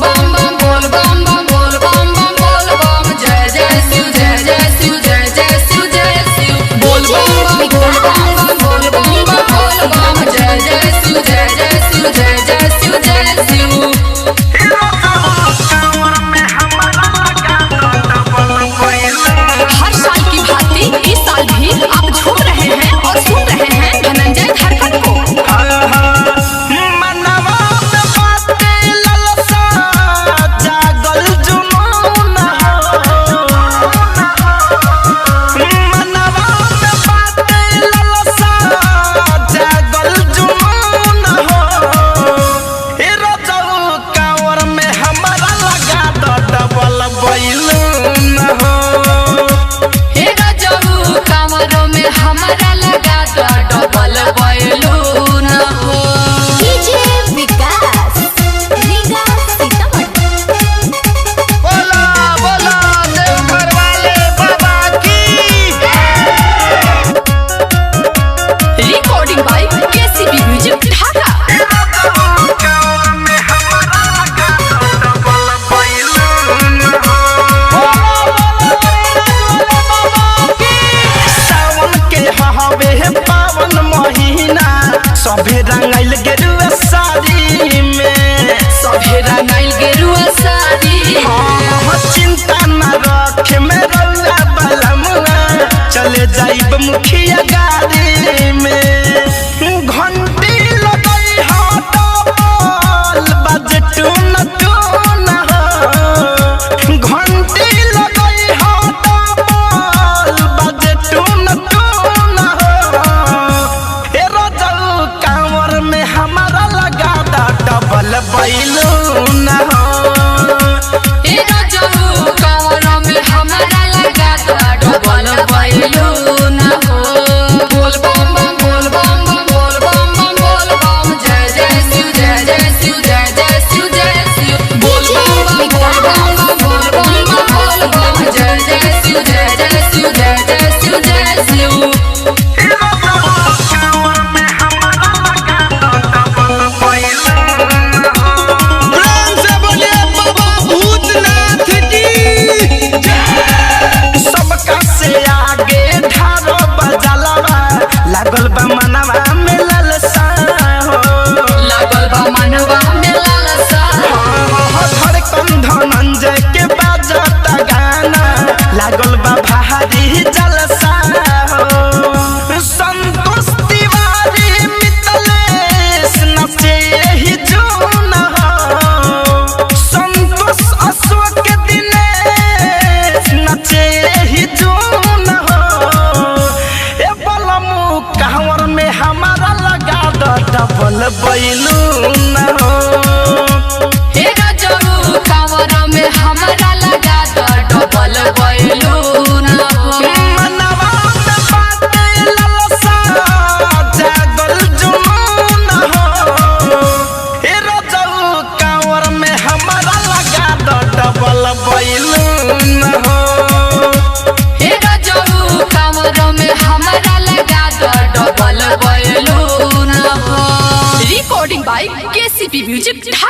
बम बम बोल बम बम बोल बम बम बोल बम जय जय शिव जय जय शिव जय जय शिव जय शिव बोल बम बम बोल बम बम बोल बम बम जय जय शिव जय जय शिव जय जय शिव जय शिव। हर साल की भांति इस साल भी आप झूम रहे हैं और सुन रहे हैं धनंजय धड़कन को। हमारा लगा दो डबल बैलून हो। डीजे विकास रीगा सीतामढ़ी। बोला बोला देवघर वाले बाबा की। रिकॉर्डिंग बाय केसीबी म्यूजिक ढाका। पावन महीना सभे रंगाइल गेरुआ साड़ी में, सभे रंगाइल गेरुआ साड़ी। चिंता न रखे में रउआ बलमुआ चले जाइब मुखिया गाड़ी में। घंटी लगई हो डबल बजे टून टून हो। घंटी लगई हो डबल बजे टून टून हो। ए रोजऊ कांवर में हमारा लगा दा डबल बैलून हो। ए रोजऊ कांवर में हमारा लगा दा डबल बैलून हो। बोल बम बम बोल बम बम बोल बम बम बोल बम जय जय शिव जय जय शिव जय जय शिव जय शिव बोल बम बम बोल बम बम बोल बम बम जय जय शिव जय जय शिव जय जय शिव जय शिव। लागल बा मनवा में लालसा हो। लागल बा मनवा में लालसा हो। धड़कन धनंजय के बाजता गाना लागल बा भारी जलसा हो। संतोष तिवारी मितलेश नचे यही जून हो। संतोष अशोक दिनेश नचे यही जून हो। ए बलमु कहवर में हमारा लगा दो डबल बैलून हो। हे गजरू कांवर में हमारा लगा दो डबल बैलून हो। मनवा में बाटे लालसा जागल जुनून हो। हे रोजऊ कांवर में हमारा लगा दो डबल बैलून हो। हे गजरू कांवर में हमारा लगा दो डबल बैलून हो। Recording by KCB music Dhaka.